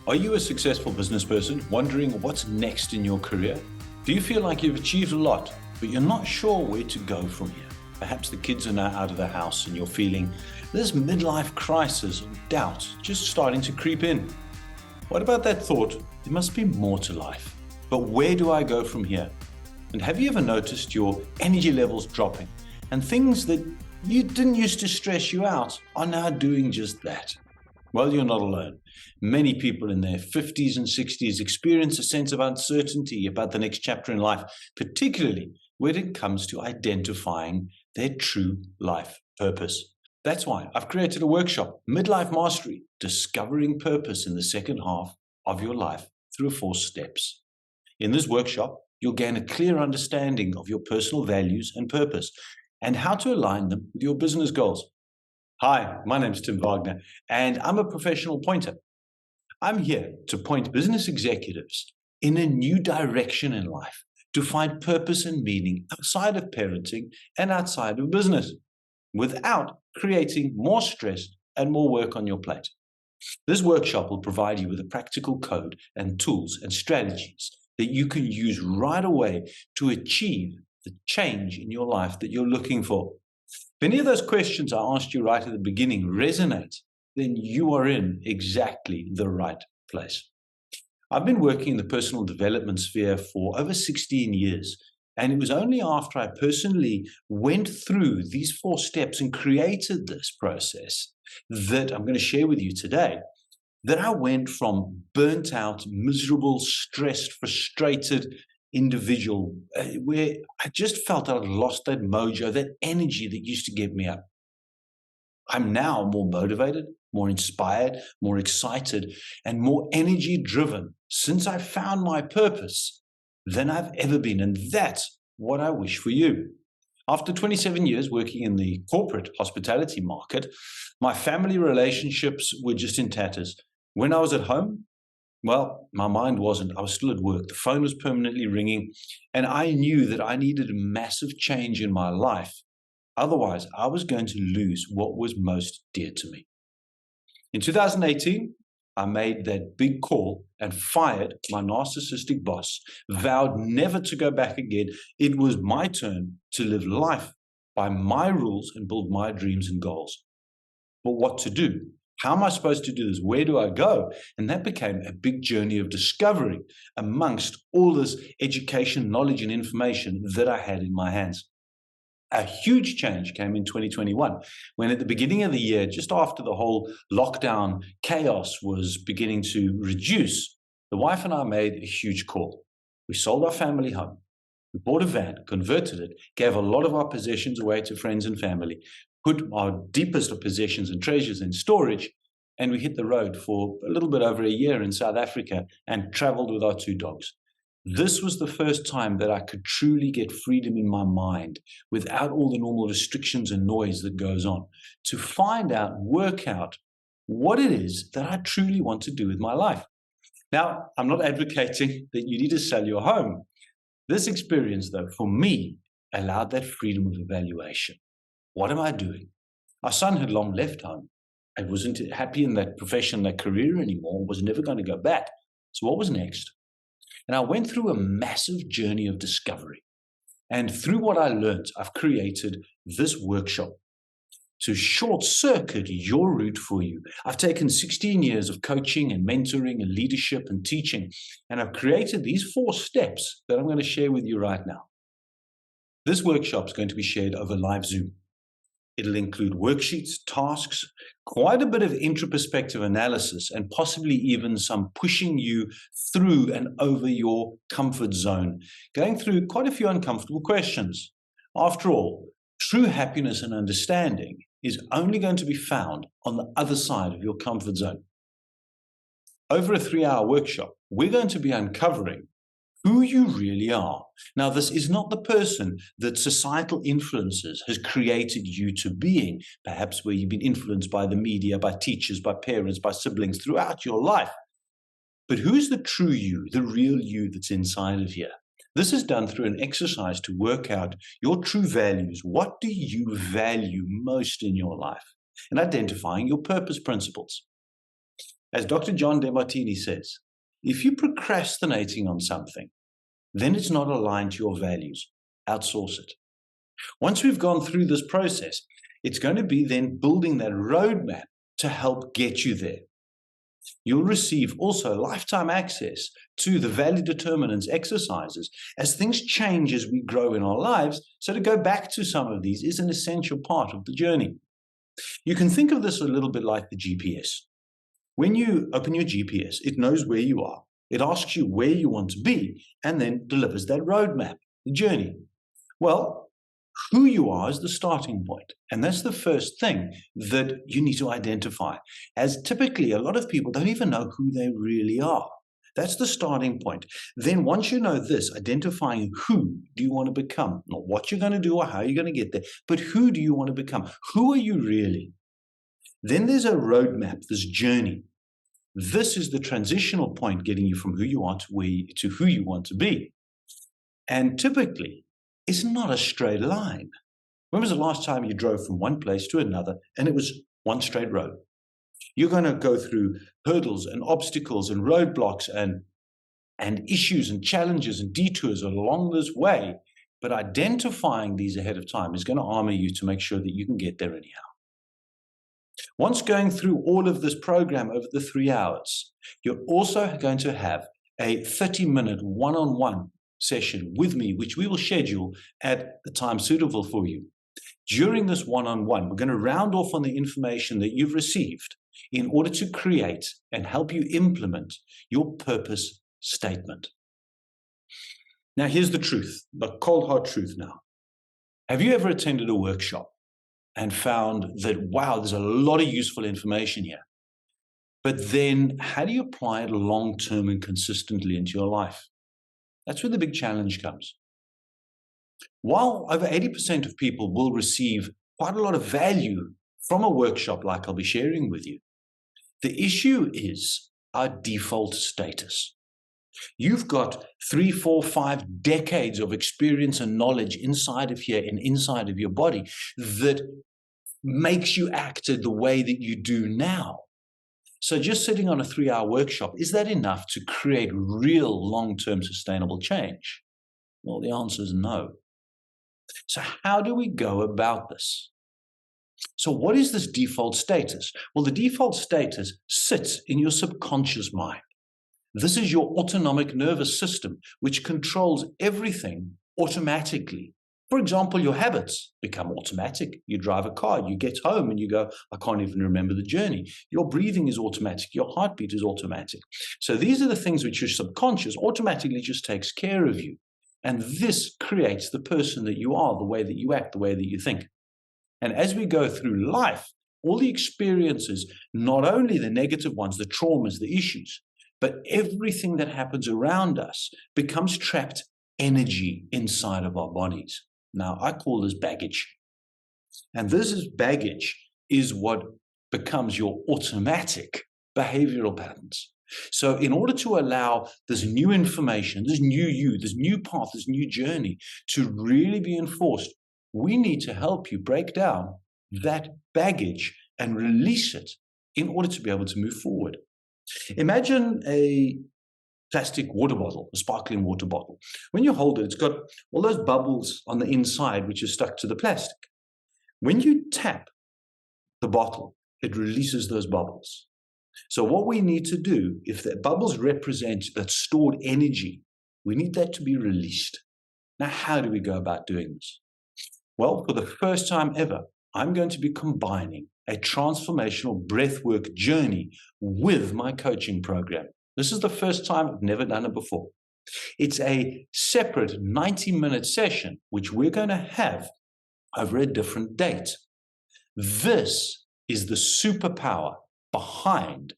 Are you a successful business person wondering what's next in your career? Do you feel like you've achieved a lot, but you're not sure where to go from here? Perhaps the kids are now out of the house and you're feeling this midlife crisis of doubt just starting to creep in. What about that thought, there must be more to life, but where do I go from here? And have you ever noticed your energy levels dropping and things that you didn't used to stress you out are now doing just that? Well, you're not alone. Many people in their 50s and 60s experience a sense of uncertainty about the next chapter in life, particularly when it comes to identifying their true life purpose. That's why I've created a workshop, Midlife Mastery, Discovering Purpose in the Second Half of Your Life through 4 steps. In this workshop, you'll gain a clear understanding of your personal values and purpose and how to align them with your business goals. Hi, my name's Tim Wagner, and I'm a professional pointer. I'm here to point business executives in a new direction in life to find purpose and meaning outside of parenting and outside of business without creating more stress and more work on your plate. This workshop will provide you with a practical code and tools and strategies that you can use right away to achieve the change in your life that you're looking for. If any of those questions I asked you right at the beginning resonate, then you are in exactly the right place. I've been working in the personal development sphere for over 16 years, and it was only after I personally went through these 4 steps and created this process that I'm going to share with you today that I went from burnt out, miserable, stressed, frustrated individual where I just felt I'd lost that mojo, that energy that used to get me up. I'm now more motivated, more inspired, more excited, and more energy driven since I found my purpose than I've ever been. And that's what I wish for you. After 27 years working in the corporate hospitality market, my family relationships were just in tatters. When I was at home, well, my mind wasn't. I was still at work. The phone was permanently ringing, and I knew that I needed a massive change in my life. Otherwise, I was going to lose what was most dear to me. In 2018, I made that big call and fired my narcissistic boss, vowed never to go back again. It was my turn to live life by my rules and build my dreams and goals. But what to do? How am I supposed to do this? Where do I go? And that became a big journey of discovery amongst all this education, knowledge, and information that I had in my hands. A huge change came in 2021 when at the beginning of the year, just after the whole lockdown chaos was beginning to reduce, the wife and I made a huge call. We sold our family home. We bought a van, converted it, gave a lot of our possessions away to friends and family, put our deepest of possessions and treasures in storage, and we hit the road for a little bit over a year in South Africa and traveled with our 2 dogs. This was the first time that I could truly get freedom in my mind without all the normal restrictions and noise that goes on, to find out, work out what it is that I truly want to do with my life. Now, I'm not advocating that you need to sell your home. This experience, though, for me, allowed that freedom of evaluation. What am I doing? Our son had long left home. I wasn't happy in that profession, that career anymore, was never going to go back. So what was next? And I went through a massive journey of discovery. And through what I learned, I've created this workshop to short circuit your route for you. I've taken 16 years of coaching and mentoring and leadership and teaching, and I've created these 4 steps that I'm going to share with you right now. This workshop is going to be shared over live Zoom. It'll include worksheets, tasks, quite a bit of introspective analysis, and possibly even some pushing you through and over your comfort zone, going through quite a few uncomfortable questions. After all, true happiness and understanding is only going to be found on the other side of your comfort zone. Over a 3-hour workshop, we're going to be uncovering who you really are. Now, this is not the person that societal influences has created you to being, perhaps where you've been influenced by the media, by teachers, by parents, by siblings throughout your life. But who's the true you, the real you that's inside of here? This is done through an exercise to work out your true values. What do you value most in your life? And identifying your purpose principles. As Dr. John DeMartini says, if you're procrastinating on something, then it's not aligned to your values. Outsource it. Once we've gone through this process, it's going to be then building that roadmap to help get you there. You'll receive also lifetime access to the value determinants exercises as things change as we grow in our lives. So to go back to some of these is an essential part of the journey. You can think of this a little bit like the GPS. When you open your GPS, it knows where you are. It asks you where you want to be and then delivers that roadmap, the journey. Well, who you are is the starting point. And that's the first thing that you need to identify, as typically a lot of people don't even know who they really are. That's the starting point. Then once you know this, identifying who do you want to become, not what you're going to do or how you're going to get there, but who do you want to become? Who are you really? Then there's a roadmap, this journey. This is the transitional point getting you from who you are to who you want to be. And typically, it's not a straight line. When was the last time you drove from one place to another and it was one straight road? You're going to go through hurdles and obstacles and roadblocks and issues and challenges and detours along this way. But identifying these ahead of time is going to armor you to make sure that you can get there anyhow. Once going through all of this program over the 3 hours, you're also going to have a 30-minute one-on-one session with me, which we will schedule at the time suitable for you. During this one-on-one, we're going to round off on the information that you've received in order to create and help you implement your purpose statement. Now, here's the truth, the cold hard truth now. Have you ever attended a workshop and found that, wow, there's a lot of useful information here? But then how do you apply it long-term and consistently into your life? That's where the big challenge comes. While over 80% of people will receive quite a lot of value from a workshop like I'll be sharing with you, the issue is our default status. You've got 3, 4, 5 decades of experience and knowledge inside of here and inside of your body that makes you act the way that you do now. So just sitting on a 3-hour workshop, is that enough to create real long-term sustainable change? Well, the answer is no. So how do we go about this? So what is this default status? Well, the default status sits in your subconscious mind. This is your autonomic nervous system, which controls everything automatically. For example, your habits become automatic. You drive a car, you get home and you go, I can't even remember the journey. Your breathing is automatic. Your heartbeat is automatic. So these are the things which your subconscious automatically just takes care of you. And this creates the person that you are, the way that you act, the way that you think. And as we go through life, all the experiences, not only the negative ones, the traumas, the issues, but everything that happens around us becomes trapped energy inside of our bodies. Now, I call this baggage. And baggage is what becomes your automatic behavioral patterns. So in order to allow this new information, this new you, this new path, this new journey to really be enforced, we need to help you break down that baggage and release it in order to be able to move forward. Imagine a plastic water bottle, a sparkling water bottle. When you hold it, it's got all those bubbles on the inside which are stuck to the plastic. When you tap the bottle, it releases those bubbles. So what we need to do, if the bubbles represent that stored energy, we need that to be released. Now, how do we go about doing this? Well, for the first time ever, I'm going to be combining a transformational breathwork journey with my coaching program. This is the first time. I've never done it before. It's a separate 90-minute session, which we're going to have over a different date. This is the superpower behind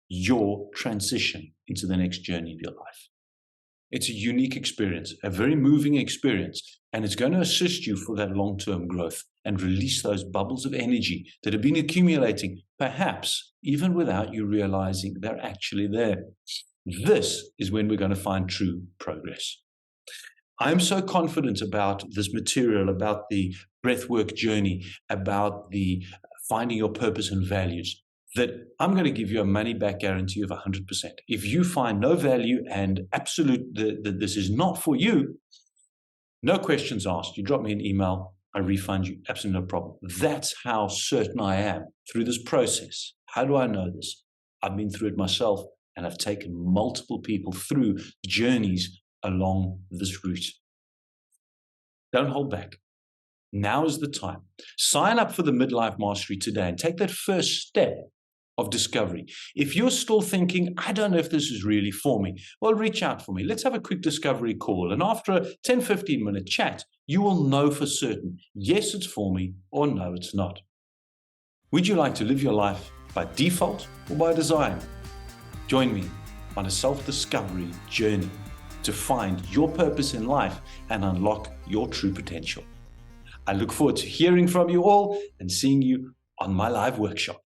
your transition into the next journey of your life. It's a unique experience, a very moving experience, and it's going to assist you for that long-term growth and release those bubbles of energy that have been accumulating, perhaps even without you realizing they're actually there. This is when we're going to find true progress. I'm so confident about this material, about the breathwork journey, about the finding your purpose and values. that I'm going to give you a money back guarantee of 100%. If you find no value and that this is not for you, no questions asked. You drop me an email, I refund you, absolutely no problem. That's how certain I am through this process. How do I know this? I've been through it myself, and I've taken multiple people through journeys along this route. Don't hold back. Now is the time. Sign up for the Midlife Mastery today and take that first step of discovery. If you're still thinking, I don't know if this is really for me, well, reach out for me. Let's have a quick discovery call. And after a 10, 15-minute chat, you will know for certain, yes, it's for me, or no, it's not. Would you like to live your life by default or by design? Join me on a self-discovery journey to find your purpose in life and unlock your true potential. I look forward to hearing from you all and seeing you on my live workshop.